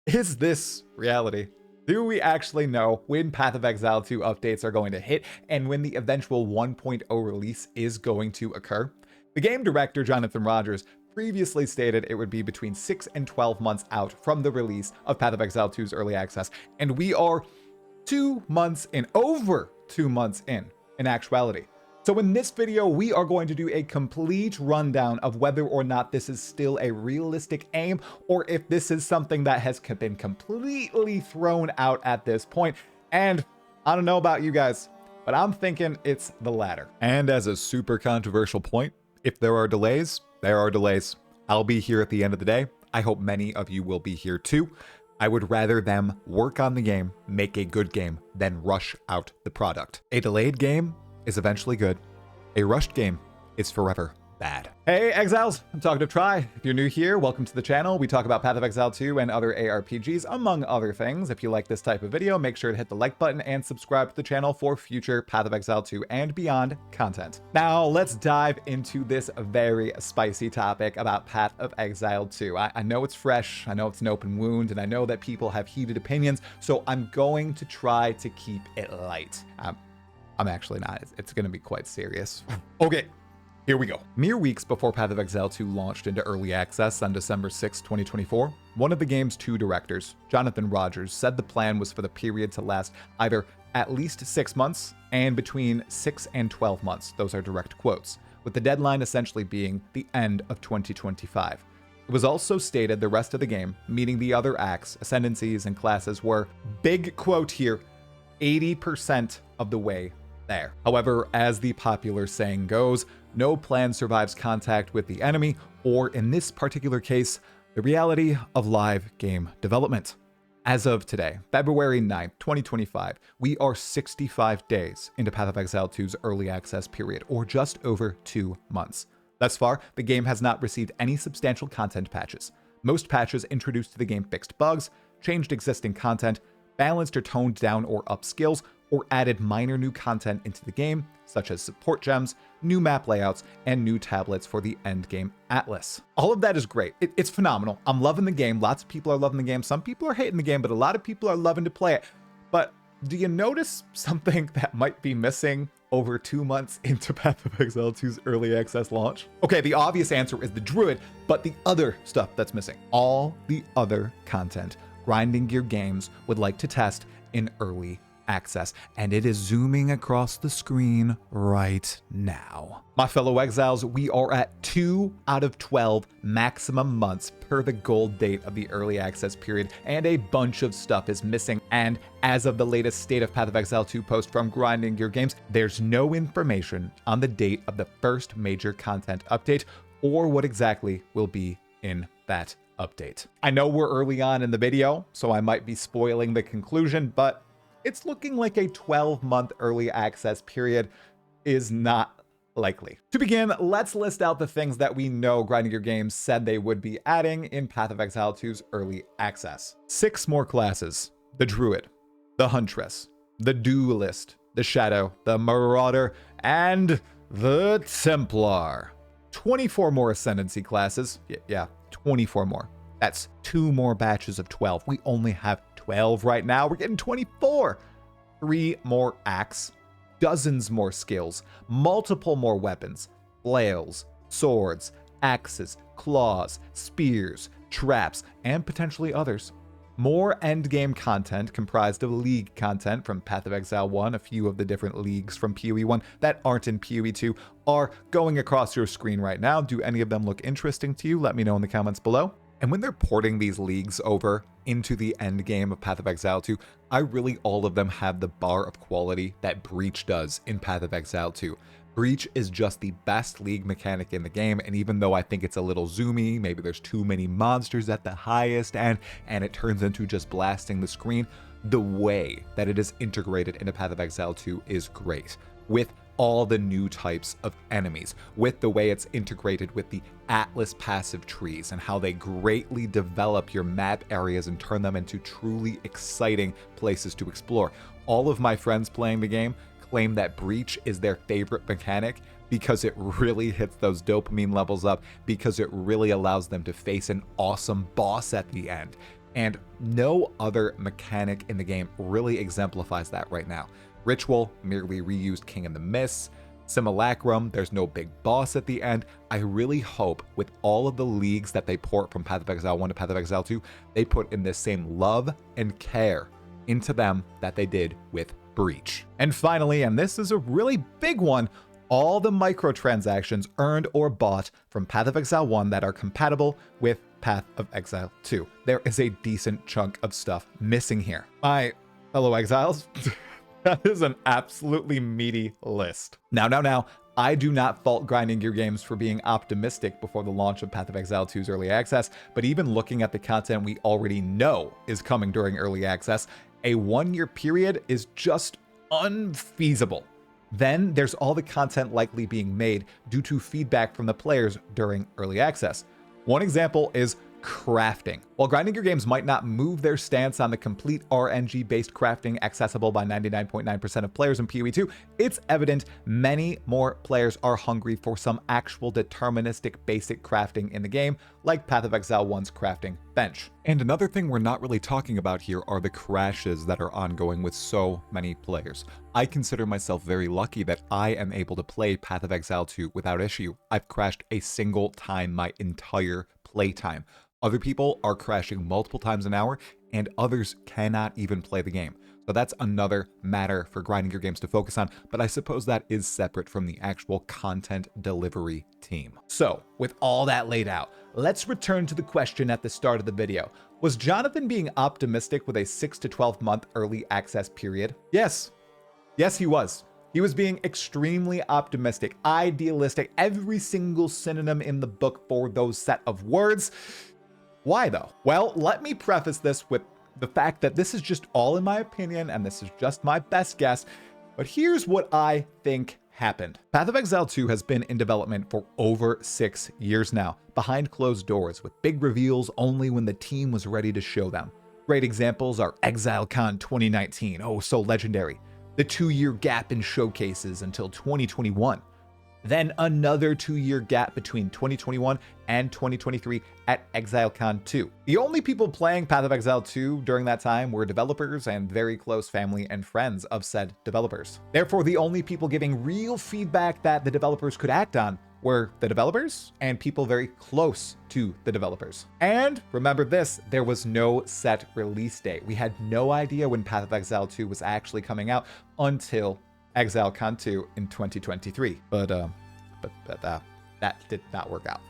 Is this reality? Do we actually know when Path of Exile 2 updates are going to hit and when the eventual 1.0 release is going to occur? The game director, Jonathan Rogers, previously stated it would be between 6 and 12 months out from the release of Path of Exile 2's early access, and we are 2 months in, over 2 months in actuality. So in this video, we are going to do a complete rundown of whether or not this is still a realistic aim, or if this is something that has been completely thrown out at this point. And I don't know about you guys, but I'm thinking it's the latter. And as a super controversial point, if there are delays, there are delays. I'll be here at the end of the day. I hope many of you will be here too. I would rather them work on the game, make a good game, than rush out the product. A delayed game is eventually good. A rushed game is forever bad. Hey Exiles, I'm Talkative Try. If you're new here, welcome to the channel. We talk about Path of Exile 2 and other ARPGs, among other things. If you like this type of video, make sure to hit the like button and subscribe to the channel for future Path of Exile 2 and beyond content. Now, let's dive into this very spicy topic about Path of Exile 2. I know it's fresh, I know it's an open wound, and I know that people have heated opinions, so I'm going to try to keep it light. I'm actually not. It's going to be quite serious. Okay, here we go. Mere weeks before Path of Exile 2 launched into early access on December 6, 2024, one of the game's two directors, Jonathan Rogers, said the plan was for the period to last either at least 6 months and between 6 and 12 months. Those are direct quotes, with the deadline essentially being the end of 2025. It was also stated the rest of the game, meaning the other acts, ascendancies, and classes, were, big quote here, 80% of the way there. However, as the popular saying goes, no plan survives contact with the enemy, or in this particular case, the reality of live game development. As of today, February 9th, 2025, we are 65 days into Path of Exile 2's early access period, or just over 2 months. Thus far, the game has not received any substantial content patches. Most patches introduced to the game fixed bugs, changed existing content, balanced or toned down or up skills, or added minor new content into the game, such as support gems, new map layouts, and new tablets for the endgame atlas. All of that is great. It's phenomenal. I'm loving the game. Lots of people are loving the game. Some people are hating the game, but a lot of people are loving to play it. But do you notice something that might be missing over 2 months into Path of Exile 2's early access launch? Okay, the obvious answer is the Druid, but the other stuff that's missing, all the other content Grinding Gear Games would like to test in early access, and it is zooming across the screen right now. My fellow exiles, we are at 2 out of 12 maximum months per the gold date of the early access period, and a bunch of stuff is missing. And as of the latest State of Path of Exile 2 post from Grinding Gear Games, there's no information on the date of the first major content update or what exactly will be in that update. I know we're early on in the video, so I might be spoiling the conclusion, but it's looking like a 12-month early access period is not likely. To begin, let's list out the things that we know Grinding Gear Games said they would be adding in Path of Exile 2's early access. 6 more classes: the Druid, the Huntress, the Duelist, the Shadow, the Marauder, and the Templar. 24 more Ascendancy classes. Yeah, 24 more. That's 2 more batches of 12. We only have 12 right now. We're getting 24. 3 more acts, dozens more skills, multiple more weapons, flails, swords, axes, claws, spears, traps, and potentially others. More endgame content comprised of league content from Path of Exile 1, a few of the different leagues from PoE 1 that aren't in PoE 2 are going across your screen right now. Do any of them look interesting to you? Let me know in the comments below. And when they're porting these leagues over into the end game of Path of Exile 2, all of them have the bar of quality that Breach does in Path of Exile 2. Breach is just the best league mechanic in the game, and even though I think it's a little zoomy, maybe there's too many monsters at the highest end, and it turns into just blasting the screen, the way that it is integrated into Path of Exile 2 is great. With all the new types of enemies, with the way it's integrated with the Atlas passive trees and how they greatly develop your map areas and turn them into truly exciting places to explore. All of my friends playing the game claim that Breach is their favorite mechanic because it really hits those dopamine levels up, because it really allows them to face an awesome boss at the end. and no other mechanic in the game really exemplifies that right now. Ritual merely reused King in the Mists. Simulacrum, there's no big boss at the end. I really hope with all of the leagues that they port from Path of Exile 1 to Path of Exile 2, they put in the same love and care into them that they did with Breach. And finally, and this is a really big one, all the microtransactions earned or bought from Path of Exile 1 that are compatible with Path of Exile 2. There is a decent chunk of stuff missing here. My fellow exiles, that is an absolutely meaty list. Now, I do not fault Grinding Gear Games for being optimistic before the launch of Path of Exile 2's early access, but even looking at the content we already know is coming during early access, a 1-year period is just unfeasible. Then there's all the content likely being made due to feedback from the players during early access. One example is crafting. While Grinding Gear Games might not move their stance on the complete RNG-based crafting accessible by 99.9% of players in PoE2, it's evident many more players are hungry for some actual deterministic basic crafting in the game, like Path of Exile 1's crafting bench. And another thing we're not really talking about here are the crashes that are ongoing with so many players. I consider myself very lucky that I am able to play Path of Exile 2 without issue. I've crashed a single time my entire playtime. Other people are crashing multiple times an hour, and others cannot even play the game. So that's another matter for Grinding Gear Games to focus on, but I suppose that is separate from the actual content delivery team. So, with all that laid out, let's return to the question at the start of the video. Was Jonathan being optimistic with a 6 to 12 month early access period? Yes. Yes, he was. He was being extremely optimistic, idealistic, every single synonym in the book for those set of words. Why though? Well, let me preface this with the fact that this is just all in my opinion, and this is just my best guess, but here's what I think happened. Path of Exile 2 has been in development for over 6 years now, behind closed doors, with big reveals only when the team was ready to show them. Great examples are ExileCon 2019, oh so legendary. The 2-year gap in showcases until 2021. Then another 2-year gap between 2021 and 2023 at ExileCon 2. The only people playing Path of Exile 2 during that time were developers and very close family and friends of said developers. Therefore, the only people giving real feedback that the developers could act on were the developers and people very close to the developers. And remember this, there was no set release date. We had no idea when Path of Exile 2 was actually coming out until ExileCon 2 in 2023. But that did not work out.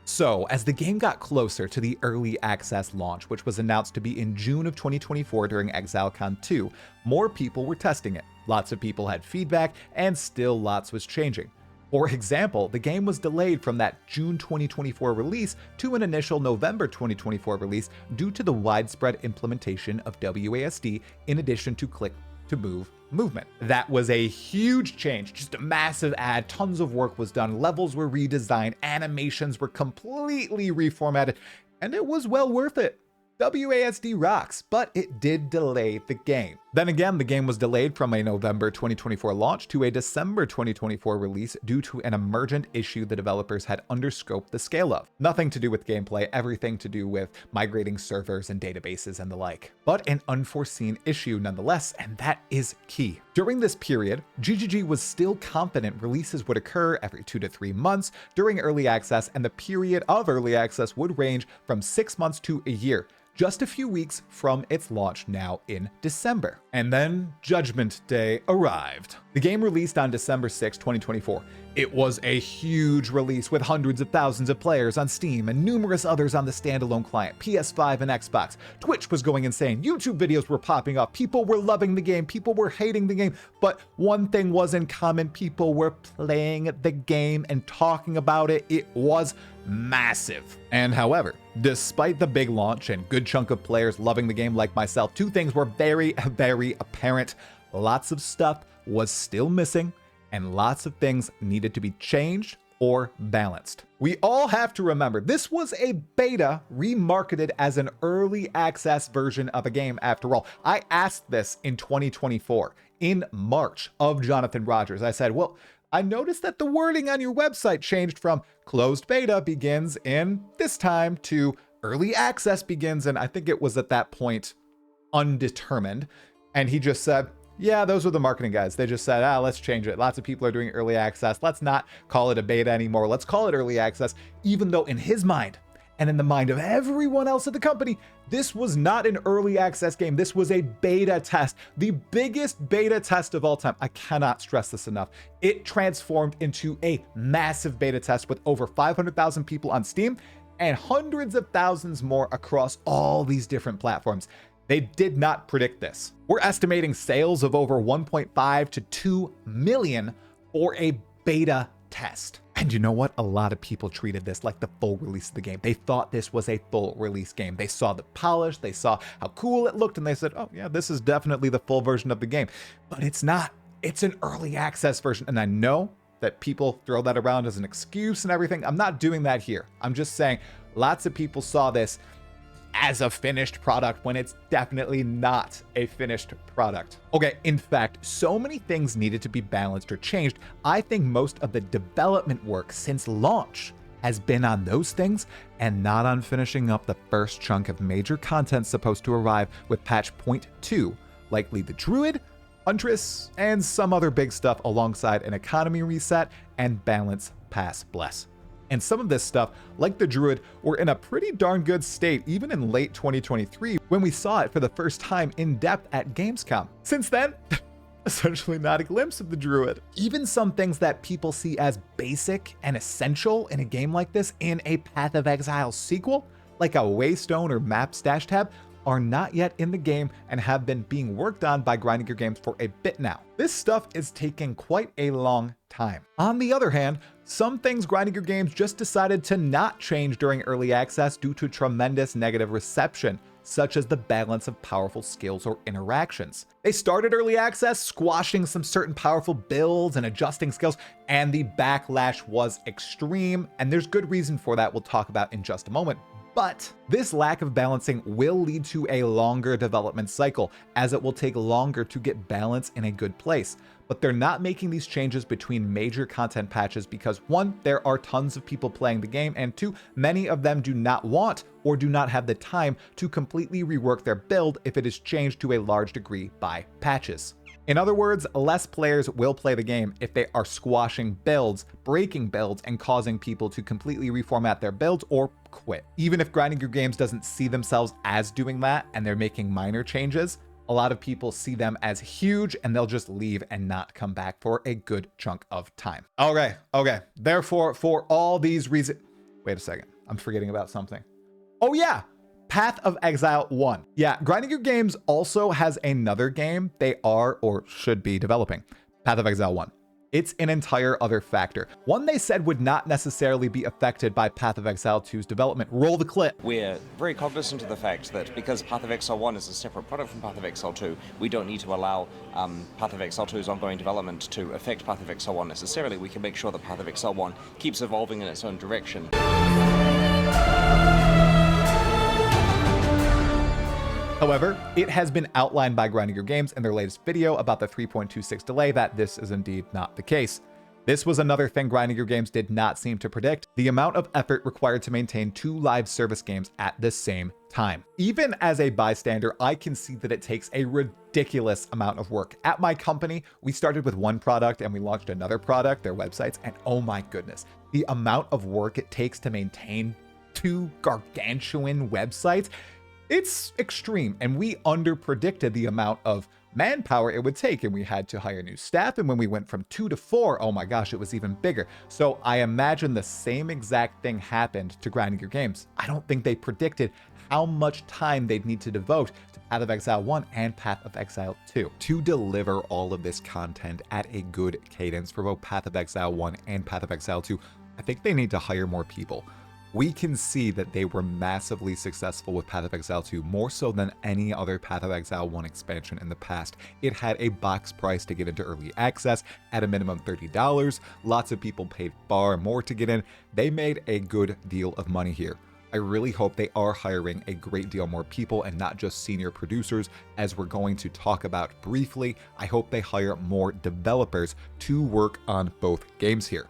So, as the game got closer to the early access launch, which was announced to be in June of 2024 during ExileCon 2, more people were testing it. Lots of people had feedback, and still lots was changing. For example, the game was delayed from that June 2024 release to an initial November 2024 release due to the widespread implementation of WASD in addition to click-to-move movement. That was a huge change, just a massive add, tons of work was done, levels were redesigned, animations were completely reformatted, and it was well worth it. WASD rocks, but it did delay the game. Then again, the game was delayed from a November 2024 launch to a December 2024 release due to an emergent issue the developers had underscoped the scale of. Nothing to do with gameplay, everything to do with migrating servers and databases and the like. But an unforeseen issue nonetheless, and that is key. During this period, GGG was still confident releases would occur every 2 to 3 months during early access, and the period of early access would range from 6 months to a year, just a few weeks from its launch now in December. And then Judgment Day arrived. The game released on December 6, 2024. It was a huge release with hundreds of thousands of players on Steam and numerous others on the standalone client, PS5 and Xbox. Twitch was going insane, YouTube videos were popping up, people were loving the game, people were hating the game, but one thing was in common, people were playing the game and talking about it. It was massive. And however, despite the big launch and good chunk of players loving the game like myself, two things were very apparent. Lots of stuff was still missing, and lots of things needed to be changed or balanced. We all have to remember, this was a beta remarketed as an early access version of a game after all. I asked this in 2024, in March of Jonathan Rogers. I said, well, I noticed that the wording on your website changed from closed beta begins in this time to early access begins, and I think it was at that point undetermined. And he just said, yeah, those were the marketing guys. They just said, let's change it. Lots of people are doing early access. Let's not call it a beta anymore. Let's call it early access, even though in his mind and in the mind of everyone else at the company, this was not an early access game. This was a beta test, the biggest beta test of all time. I cannot stress this enough. It transformed into a massive beta test with over 500,000 people on Steam and hundreds of thousands more across all these different platforms. They did not predict this. We're estimating sales of over 1.5 to 2 million for a beta test. And you know what? A lot of people treated this like the full release of the game. They thought this was a full release game. They saw the polish, they saw how cool it looked, and they said, oh yeah, this is definitely the full version of the game. But it's not. It's an early access version. And I know that people throw that around as an excuse and everything. I'm not doing that here. I'm just saying lots of people saw this as a finished product when it's definitely not a finished product. Okay, in fact, so many things needed to be balanced or changed. I think most of the development work since launch has been on those things and not on finishing up the first chunk of major content supposed to arrive with patch 0.2, likely the Druid, Huntress, and some other big stuff alongside an economy reset and balance pass bless. And some of this stuff, like the Druid, were in a pretty darn good state even in late 2023 when we saw it for the first time in depth at Gamescom. Since then, essentially not a glimpse of the Druid. Even some things that people see as basic and essential in a game like this in a Path of Exile sequel, like a Waystone or map stash tab, are not yet in the game and have been being worked on by Grinding Gear Games for a bit now. This stuff is taking quite a long time. On the other hand, some things Grinding Gear Games just decided to not change during early access due to tremendous negative reception, such as the balance of powerful skills or interactions. They started early access squashing some certain powerful builds and adjusting skills, and the backlash was extreme, and there's good reason for that we'll talk about in just a moment. But this lack of balancing will lead to a longer development cycle, as it will take longer to get balance in a good place. But they're not making these changes between major content patches because 1, there are tons of people playing the game, and 2, many of them do not want or do not have the time to completely rework their build if it is changed to a large degree by patches. In other words, less players will play the game if they are squashing builds, breaking builds, and causing people to completely reformat their builds or quit. Even if Grinding Gear Games doesn't see themselves as doing that and they're making minor changes, a lot of people see them as huge and they'll just leave and not come back for a good chunk of time. Okay. Therefore, for all these reasons... Wait a second. I'm forgetting about something. Oh yeah! Path of Exile 1. Yeah, Grinding Gear Games also has another game they are or should be developing. Path of Exile 1. It's an entire other factor. One they said would not necessarily be affected by Path of Exile 2's development. Roll the clip. We're very cognizant of the fact that because Path of Exile 1 is a separate product from Path of Exile 2, we don't need to allow Path of Exile 2's ongoing development to affect Path of Exile 1 necessarily. We can make sure that Path of Exile 1 keeps evolving in its own direction. However, it has been outlined by Grinding Gear Games in their latest video about the 3.26 delay that this is indeed not the case. This was another thing Grinding Gear Games did not seem to predict, the amount of effort required to maintain 2 live service games at the same time. Even as a bystander, I can see that it takes a ridiculous amount of work. At my company, we started with one product and we launched another product, their websites, and oh my goodness, the amount of work it takes to maintain 2 gargantuan websites, it's extreme, and we underpredicted the amount of manpower it would take, and we had to hire new staff, and when we went from 2 to 4, oh my gosh, it was even bigger. So I imagine the same exact thing happened to Grinding Gear Games. I don't think they predicted how much time they'd need to devote to Path of Exile 1 and Path of Exile 2. To deliver all of this content at a good cadence for both Path of Exile 1 and Path of Exile 2, I think they need to hire more people. We can see that they were massively successful with Path of Exile 2, more so than any other Path of Exile 1 expansion in the past. It had a box price to get into early access at a minimum $30. Lots of people paid far more to get in. They made a good deal of money here. I really hope they are hiring a great deal more people and not just senior producers, as we're going to talk about briefly. I hope they hire more developers to work on both games here.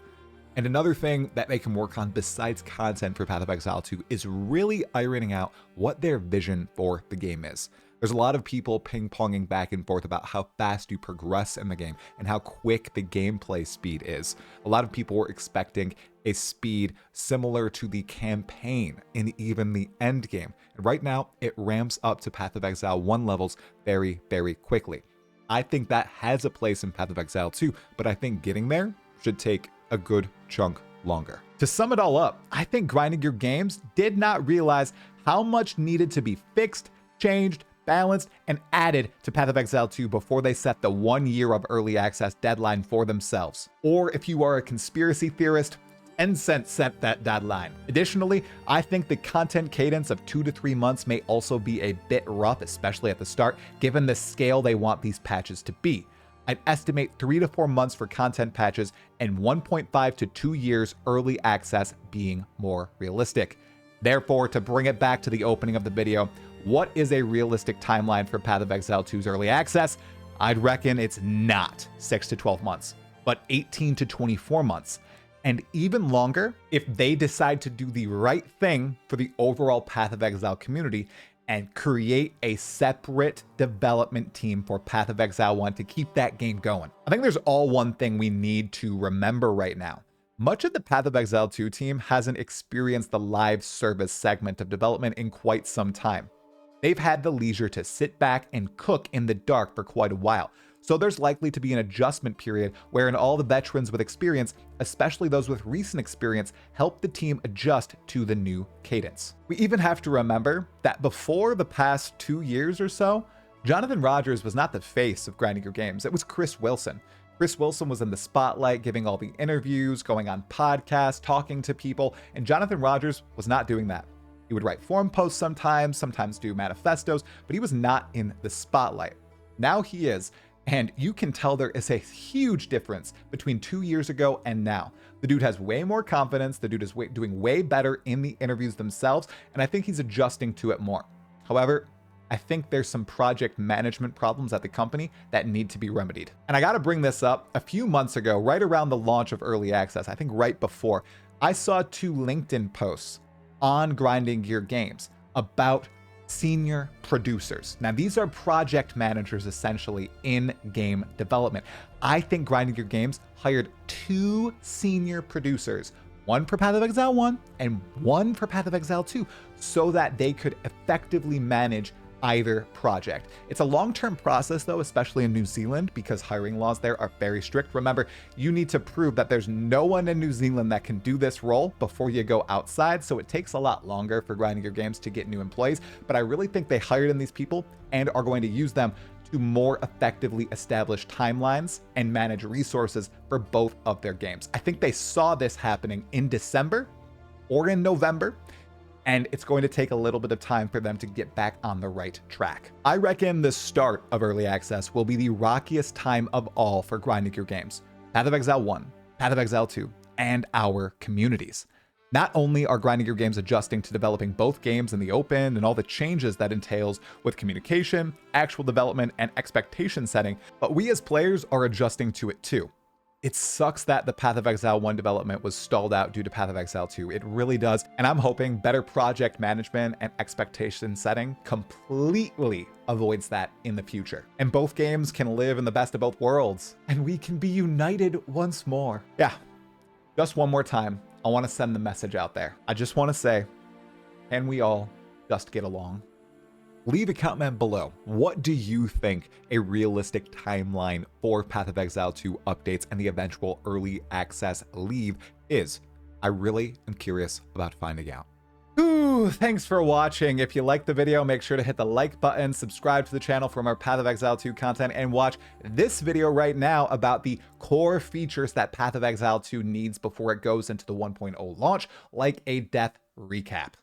And another thing that they can work on besides content for Path of Exile 2 is really ironing out what their vision for the game is. There's a lot of people ping-ponging back and forth about how fast you progress in the game and how quick the gameplay speed is. A lot of people were expecting a speed similar to the campaign in even the end game. And right now, it ramps up to Path of Exile 1 levels very, very quickly. I think that has a place in Path of Exile 2, but I think getting there should take a good chunk longer. To sum it all up, I think Grinding Your Games did not realize how much needed to be fixed, changed, balanced, and added to Path of Exile 2 before they set the 1 year of early access deadline for themselves. Or if you are a conspiracy theorist, Tencent set that deadline. Additionally, I think the content cadence of 2 to 3 months may also be a bit rough, especially at the start, given the scale they want these patches to be. I'd estimate 3 to 4 months for content patches and 1.5 to 2 years early access being more realistic. Therefore, to bring it back to the opening of the video, what is a realistic timeline for Path of Exile 2's early access? I'd reckon it's not 6 to 12 months, but 18 to 24 months. And even longer if they decide to do the right thing for the overall Path of Exile community and create a separate development team for Path of Exile 1 to keep that game going. I think there's all one thing we need to remember right now. Much of the Path of Exile 2 team hasn't experienced the live service segment of development in quite some time. They've had the leisure to sit back and cook in the dark for quite a while. So there's likely to be an adjustment period wherein all the veterans with experience, especially those with recent experience, help the team adjust to the new cadence. We even have to remember that before the past 2 years or so, Jonathan Rogers was not the face of Grinding Your Games. It was Chris Wilson. Chris Wilson was in the spotlight, giving all the interviews, going on podcasts, talking to people, and Jonathan Rogers was not doing that. He would write forum posts sometimes do manifestos, but he was not in the spotlight. Now he is. And you can tell there is a huge difference between 2 years ago and now. The dude has way more confidence. The dude is doing way better in the interviews themselves. And I think he's adjusting to it more. However, I think there's some project management problems at the company that need to be remedied. And I got to bring this up. A few months ago, right around the launch of early access, I think right before, I saw 2 LinkedIn posts on Grinding Your Games about senior producers. Now, these are project managers essentially in game development. I think Grinding Your Games hired 2 senior producers, one for Path of Exile 1 and one for Path of Exile 2, so that they could effectively manage either project. It's a long-term process though, especially in New Zealand, because hiring laws there are very strict. Remember, you need to prove that there's no one in New Zealand that can do this role before you go outside, so it takes a lot longer for Grinding Your Games to get new employees, but I really think they hired in these people and are going to use them to more effectively establish timelines and manage resources for both of their games. I think they saw this happening in December or in November, and it's going to take a little bit of time for them to get back on the right track. I reckon the start of early access will be the rockiest time of all for Grinding Your Games. Path of Exile 1, Path of Exile 2, and our communities. Not only are Grinding Your Games adjusting to developing both games in the open and all the changes that entails with communication, actual development, and expectation setting, but we as players are adjusting to it too. It sucks that the Path of Exile 1 development was stalled out due to Path of Exile 2. It really does. And I'm hoping better project management and expectation setting completely avoids that in the future. And both games can live in the best of both worlds. And we can be united once more. Yeah, just one more time, I want to send the message out there. I just want to say, can we all just get along? Leave a comment below. What do you think a realistic timeline for Path of Exile 2 updates and the eventual early access leave is? I really am curious about finding out. Ooh, thanks for watching. If you liked the video, make sure to hit the like button, subscribe to the channel for more Path of Exile 2 content, and watch this video right now about the core features that Path of Exile 2 needs before it goes into the 1.0 launch, like a death recap.